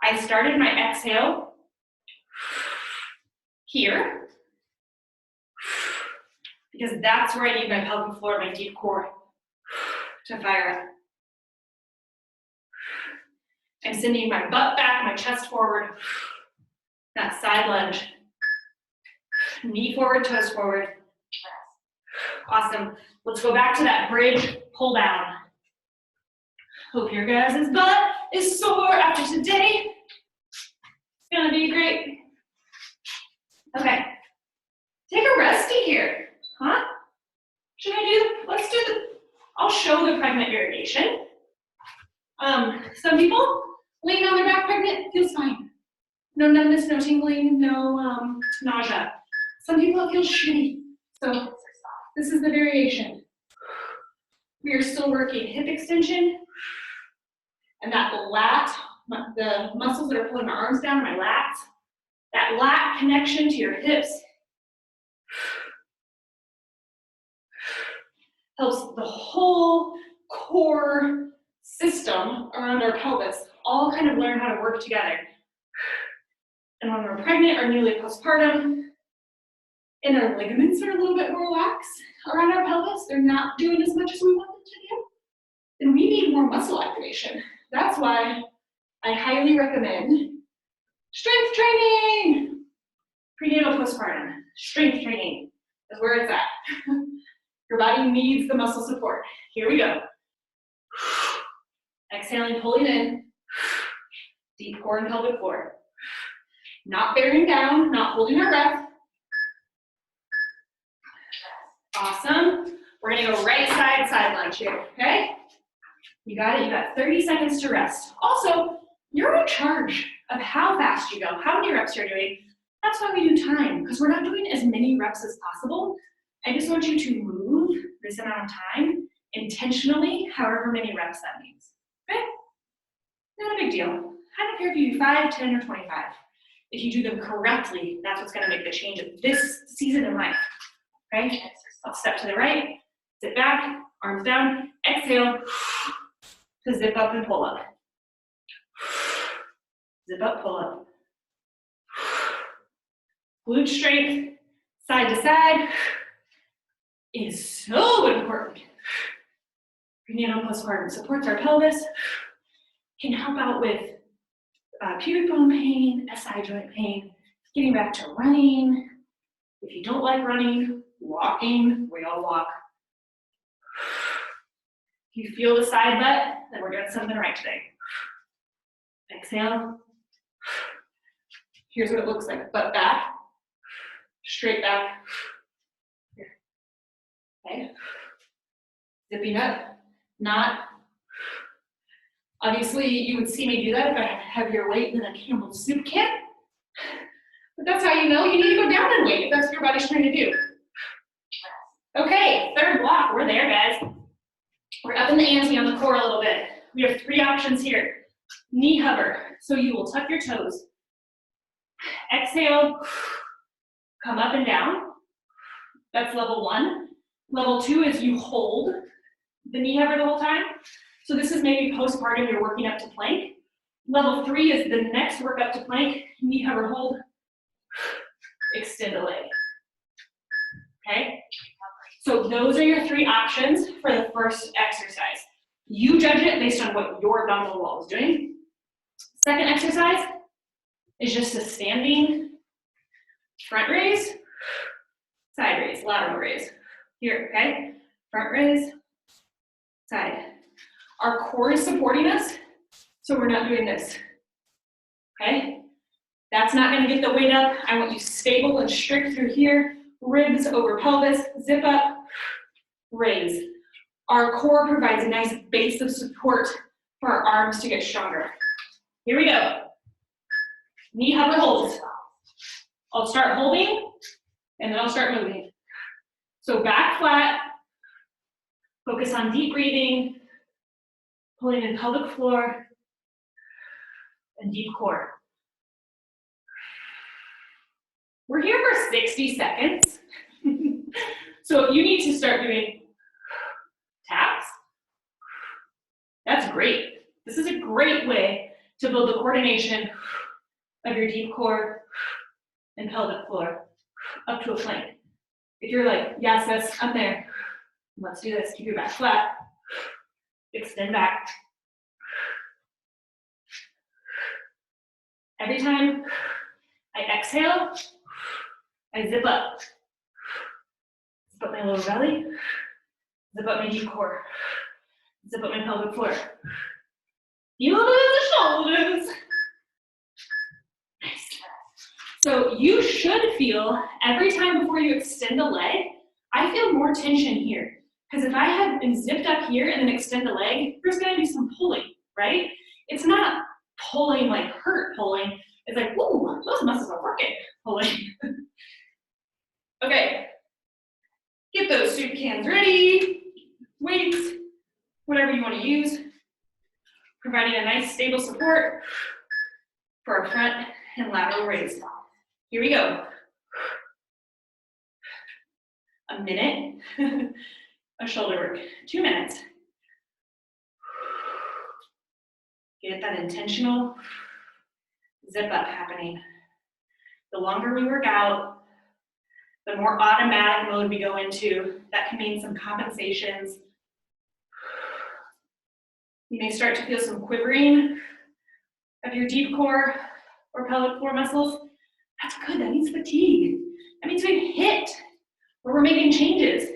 Speaker 2: I started my exhale here because that's where I need my pelvic floor, my deep core to fire up. I'm sending my butt back, my chest forward, that side lunge. Knee forward, toes forward. Awesome. Let's go back to that bridge, pull down. Hope your guys' butt is sore after today. It's gonna be great. Okay, take a resty here, huh? Should I do, let's do the, I'll show the pregnant variation. Some people laying on their back pregnant feels fine. No numbness, no tingling, no nausea. Some people it feels shitty. So this is the variation. We are still working hip extension and that lat, the muscles that are pulling my arms down, my lats, that lat connection to your hips helps the whole core system around our pelvis all kind of learn how to work together. And when we're pregnant or newly postpartum, and our ligaments are a little bit more lax around our pelvis, they're not doing as much as we want them to do, then we need more muscle activation. That's why I highly recommend strength training. Prenatal postpartum, strength training is where it's at. Your body needs the muscle support. Here we go. Exhaling, pulling in. Deep core and pelvic floor. Not bearing down, not holding our breath. Awesome. We're gonna go right side, side lunge here, okay? You got it, you got 30 seconds to rest. Also, you're in charge of how fast you go, how many reps you're doing. That's why we do time, because we're not doing as many reps as possible. I just want you to move this amount of time intentionally, however many reps that means, okay? Not a big deal. I don't care if you do 5, 10, or 25. If you do them correctly, that's what's gonna make the change of this season in life, okay? I'll step to the right, sit back, arms down, exhale, to zip up and pull up. Zip up, pull up. Glute strength, side to side, is so important. Prenatal postpartum supports our pelvis, can help out with pubic bone pain, SI joint pain, getting back to running. If you don't like running, walking, we all walk. If you feel the side butt, then we're doing something right today. Exhale. Here's what it looks like, butt back, straight back. Here. Okay. Zipping up, not. Obviously, you would see me do that if I had heavier weight than a Campbell soup can. But that's how you know you need to go down in weight if that's what your body's trying to do. Okay, third block, we're there, guys. We're up in the ante on the core a little bit. We have 3 options here. Knee hover, so you will tuck your toes. Exhale, come up and down. That's level 1. Level 2 is you hold the knee hover the whole time. So this is maybe postpartum, you're working up to plank. Level 3 is the next work up to plank, knee hover hold, extend the leg. Okay? So those are your 3 options for the first exercise. You judge it based on what your abdominal wall is doing. Second exercise is just a standing front raise, side raise, lateral raise. Here, okay? Front raise, side. Our core is supporting us, so we're not doing this, okay? That's not gonna get the weight up. I want you stable and strict through here. Ribs over pelvis, zip up, raise. Our core provides a nice base of support for our arms to get stronger. Here we go. Knee hover holds. I'll start holding, and then I'll start moving. So back flat, Focus on deep breathing, pulling in pelvic floor, and deep core. We're here for 60 seconds. So if you need to start doing taps, that's great. This is a great way to build the coordination of your deep core and pelvic floor up to a plank. If you're like, yes, sis, I'm there. Let's do this. Keep your back flat. Extend back. Every time I exhale, I zip up. Zip up my lower belly. Zip up my deep core. Zip up my pelvic floor. Feel it in the shoulders. Nice. So you should feel every time before you extend a leg, I feel more tension here. Because if I have been zipped up here and then extend the leg, there's going to be some pulling, right? It's not pulling like hurt pulling. It's like, whoa, those muscles are working, pulling. Okay, get those soup cans ready, weights, whatever you want to use, providing a nice stable support for our front and lateral raise. Here we go. A minute of shoulder work, 2 minutes. Get that intentional zip up happening. The longer we work out, the more automatic mode we go into. That can mean some compensations. You may start to feel some quivering of your deep core or pelvic floor muscles. That's good, that means fatigue. That means we've hit where we're making changes.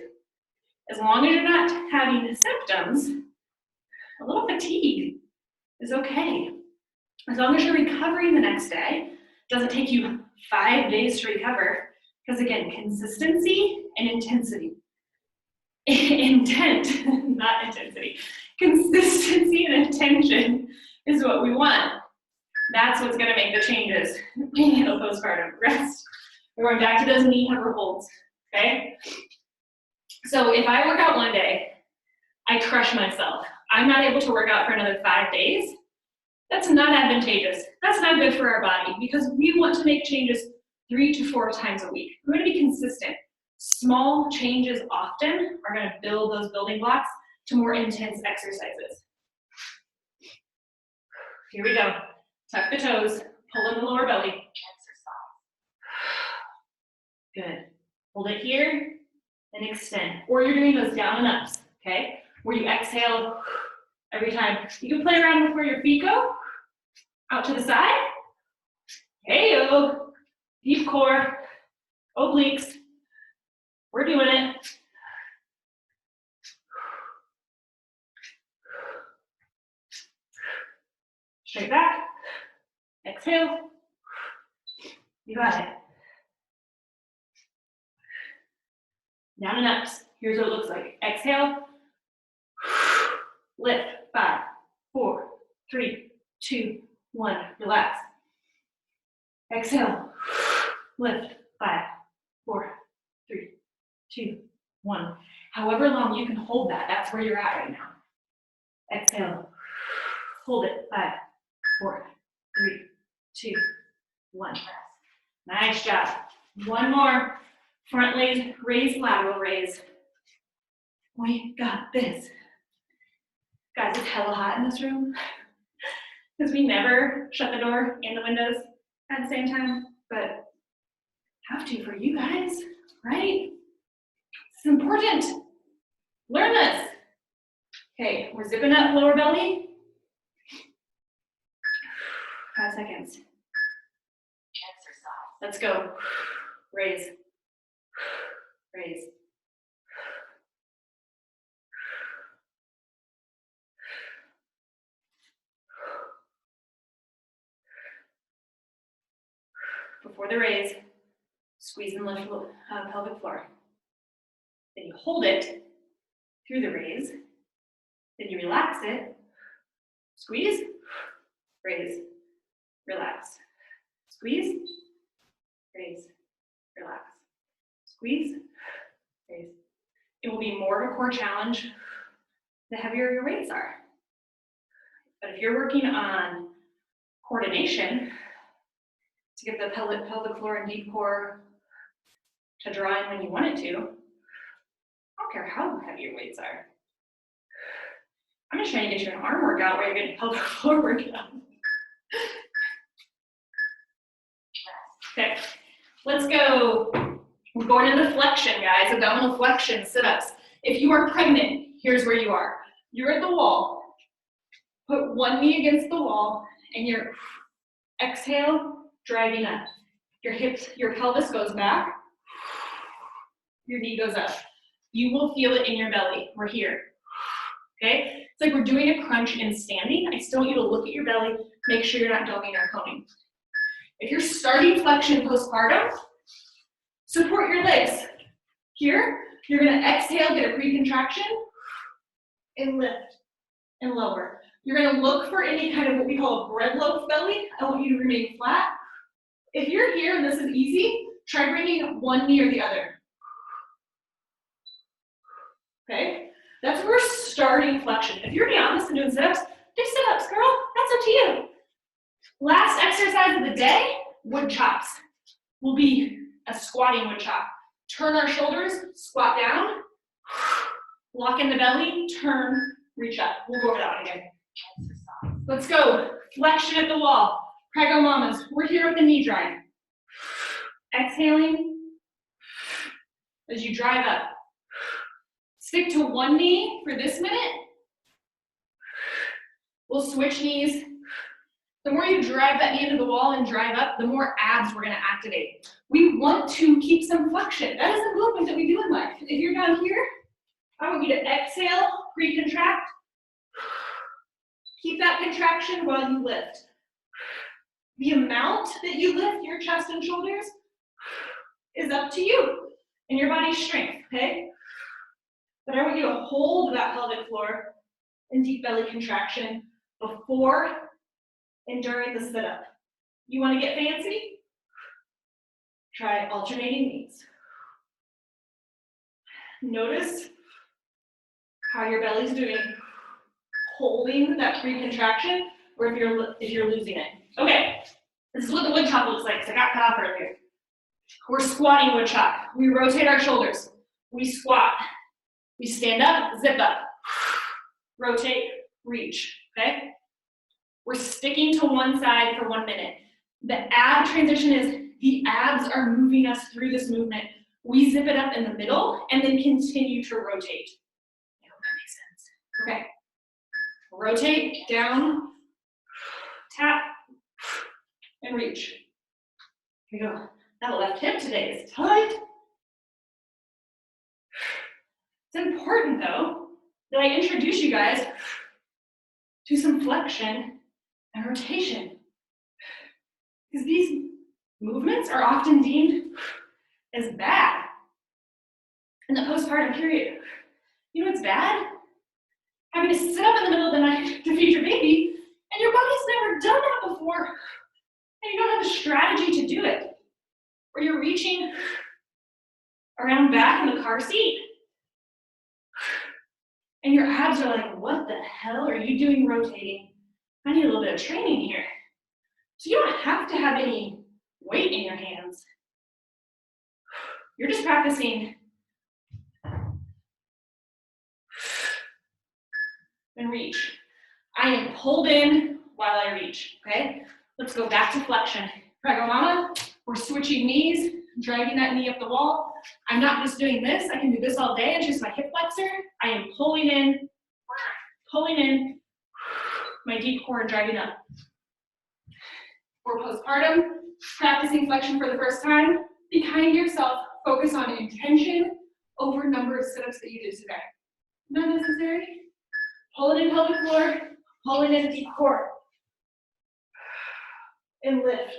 Speaker 2: As long as you're not having symptoms, a little fatigue is okay. As long as you're recovering the next day, it doesn't take you 5 days to recover, because again, consistency and intensity. Intent, not intensity. Consistency and intention is what we want. That's what's gonna make the changes. Prenatal, postpartum, rest. We're going back to those knee hover holds, okay? So if I work out one day, I crush myself. I'm not able to work out for another 5 days. That's not advantageous. That's not good for our body, because we want to make changes 3 to 4 times a week. We're gonna be consistent. Small changes often are gonna build those building blocks to more intense exercises. Here we go. Tuck the toes, pull in the lower belly. Good. Hold it here and extend. Or you're doing those down and ups, okay? Where you exhale every time. You can play around with where your feet go. Out to the side. Hey-o. Deep core. Obliques. We're doing it. Straight back. Exhale. You got it. Down and ups. Here's what it looks like. Exhale. Lift. 5, 4, 3, 2, 1. Relax. Exhale. Lift. 5, 4, 3, 2, 1. However long you can hold that, that's where you're at right now. Exhale. Hold it. 5, 4, 3, 2, 1. Nice job. One more. Front leg raise, lateral raise. We got this. Guys, it's hella hot in this room because we never shut the door and the windows at the same time, but have to for you guys, right? It's important. Learn this. Okay, we're zipping up lower belly. 5 seconds. Exercise. Let's go. Raise. Raise. Before the raise, squeeze and lift pelvic floor. Then you hold it through the raise. Then you relax it. Squeeze, raise, relax. Squeeze, raise, relax. Squeeze, raise. It will be more of a core challenge the heavier your weights are. But if you're working on coordination to get the pelvic floor and deep core to draw in when you want it to, I don't care how heavy your weights are. I'm just trying to get you an arm workout where you're getting pelvic floor workout. Okay, let's go. We're going into flexion, guys, abdominal flexion, sit-ups. If you are pregnant, here's where you are. You're at the wall. Put one knee against the wall, and you're exhale, driving up. Your hips, your pelvis goes back. Your knee goes up. You will feel it in your belly. We're here. Okay? It's like we're doing a crunch in standing. I still want you to look at your belly, make sure you're not doming or coning. If you're starting flexion postpartum, support your legs. Here, you're gonna exhale, get a pre-contraction, and lift and lower. You're gonna look for any kind of what we call a bread loaf belly. I want you to remain flat. If you're here and this is easy, try bringing one knee or the other. Okay? That's where we're starting flexion. If you're beyond this and doing sit-ups, do sit-ups, girl. That's up to you. Last exercise of the day, wood chops. Will be a squatting wood chop. Turn our shoulders, squat down, lock in the belly, turn, reach up. We'll go over that one again. Let's go. Flexion at the wall. Prego mamas. We're here with the knee drive. Exhaling as you drive up. Stick to one knee for this minute. We'll switch knees. The more you drive that knee into the wall and drive up, the more abs we're gonna activate. We want to keep some flexion. That is a movement that we do in life. If you're down here, I want you to exhale, pre-contract. Keep that contraction while you lift. The amount that you lift your chest and shoulders is up to you and your body's strength, okay? But I want you to hold that pelvic floor and deep belly contraction before and during the sit-up. You want to get fancy? Try alternating knees. Notice how your belly's doing, holding that pre-contraction, or if you're losing it. Okay, this is what the wood chop looks like, because I got cut off earlier. We're squatting wood chop. We rotate our shoulders. We squat. We stand up, zip up. Rotate, reach, okay? We're sticking to one side for 1 minute. The ab transition is the abs are moving us through this movement. We zip it up in the middle and then continue to rotate. I hope that makes sense. Okay. Rotate, down, tap, and reach. Here we go. That left hip today is tight. It's important, though, that I introduce you guys to some flexion and rotation. Because these movements are often deemed as bad in the postpartum period. You know what's bad? Having to sit up in the middle of the night to feed your baby, and your body's never done that before, and you don't have a strategy to do it. Or you're reaching around back in the car seat, and your abs are like, what the hell are you doing rotating? I need a little bit of training here. So you don't have to have any weight in your hands. You're just practicing and reach. I am pulled in while I reach, okay? Let's go back to flexion. Prego mama, we're switching knees, driving that knee up the wall. I'm not just doing this, I can do this all day. It's just my hip flexor. I am pulling in my deep core and driving up. For postpartum, practicing flexion for the first time, be kind to yourself, focus on intention over number of sit-ups that you do today. Not necessary. Pull it in pelvic floor, pull it in deep core. And lift.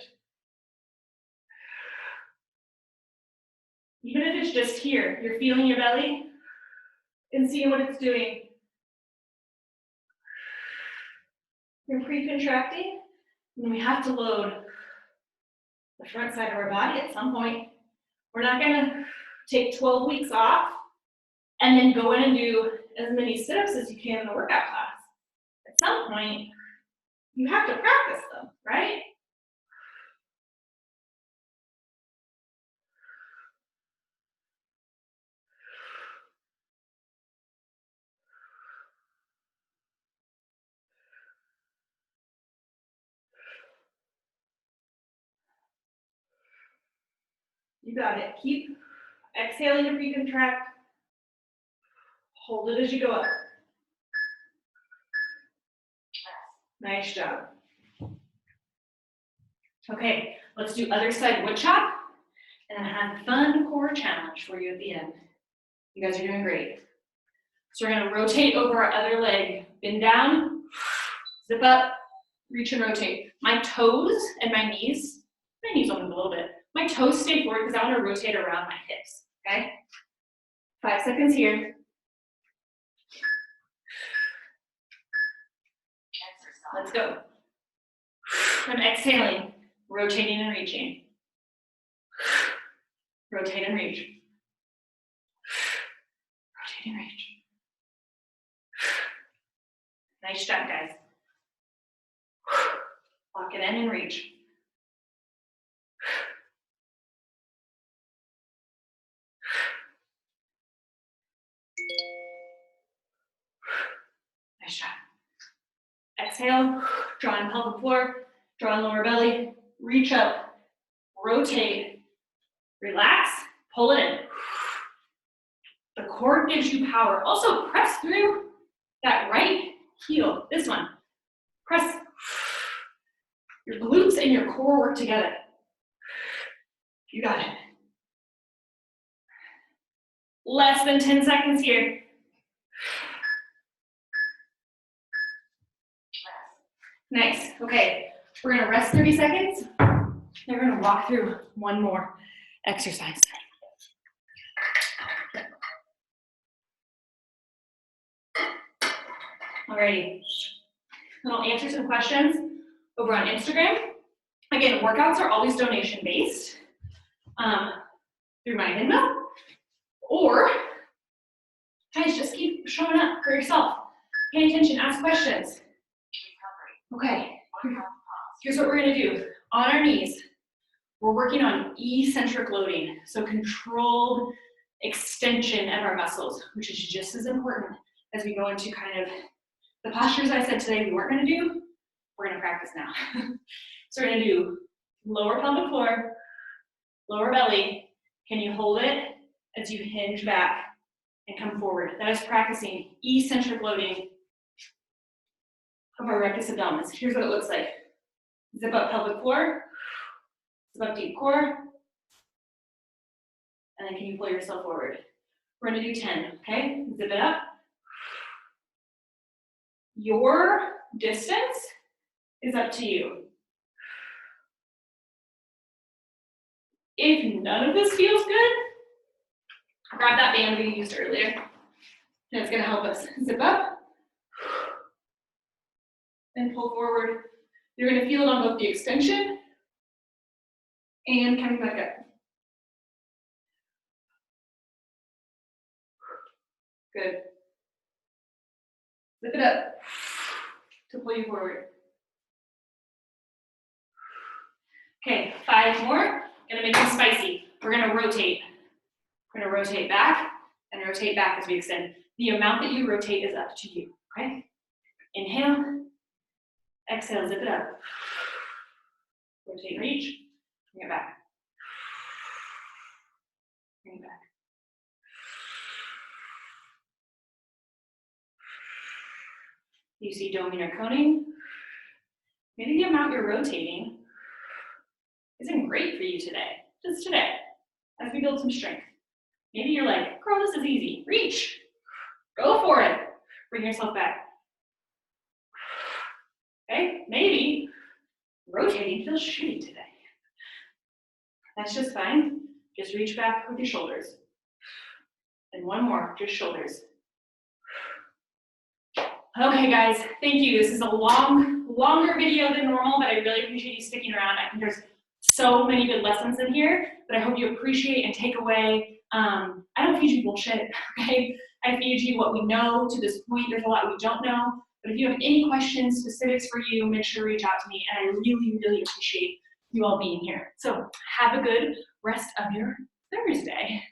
Speaker 2: Even if it's just here, you're feeling your belly and seeing what it's doing. You're pre-contracting, and we have to load the front side of our body at some point. We're not gonna take 12 weeks off and then go in and do as many sit-ups as you can in a workout class. At some point, you have to practice them, right? You got it. Keep exhaling to pre-contract. Hold it as you go up. Nice job. Okay, let's do other side wood chop, and I have a fun core challenge for you at the end. You guys are doing great. So we're gonna rotate over our other leg. Bend down, zip up, reach and rotate. My toes and my knees will move a little bit. My toes stay forward because I want to rotate around my hips, okay? 5 seconds here. Let's go. I'm exhaling, rotating and reaching. Rotate and reach. Rotate and reach. Nice job, guys. Lock it in and reach. Nice job. Exhale, draw in pelvic floor, draw in lower belly, reach up, rotate, relax, pull it in. The core gives you power. Also, press through that right heel, this one. Press. Your glutes and your core work together. You got it. Less than 10 seconds here. Nice. Okay, we're gonna rest 30 seconds. Then we're gonna walk through one more exercise. Alrighty. Then I'll answer some questions over on Instagram. Again, workouts are always donation-based through my Venmo, or guys, just keep showing up for yourself. Pay attention, ask questions. Okay, here's what we're gonna do. On our knees, we're working on eccentric loading, so controlled extension of our muscles, which is just as important as we go into kind of the postures I said today we weren't gonna do. We're gonna practice now. So we're gonna do lower pelvic floor, lower belly. Can you hold it as you hinge back and come forward? That is practicing eccentric loading of our rectus abdominis. Here's what it looks like. Zip up pelvic floor, zip up deep core, and then can you pull yourself forward? We're gonna do 10, okay? Zip it up. Your distance is up to you. If none of this feels good, grab that band we used earlier. And it's gonna help us. Zip up and pull forward. You're gonna feel it on both the extension and coming back up. Good. Zip it up to pull you forward. Okay, 5 more. Gonna make them spicy. We're gonna rotate. We're gonna rotate back and rotate back as we extend. The amount that you rotate is up to you, okay? Inhale, exhale, zip it up. Rotate, reach, bring it back. Bring it back. You see doming or coning? Maybe the amount you're rotating isn't great for you today, just today, as we build some strength. Maybe you're like, girl, this is easy. Reach, go for it. Bring yourself back. Okay, maybe rotating feels shitty today. That's just fine. Just reach back with your shoulders. And one more, just shoulders. Okay, guys, thank you. This is a longer video than normal, but I really appreciate you sticking around. I think there's so many good lessons in here that I hope you appreciate and take away. I don't teach you bullshit, okay? I feed you what we know to this point. There's a lot we don't know. But if you have any questions, specifics for you, make sure to reach out to me. And I really, really appreciate you all being here. So have a good rest of your Thursday.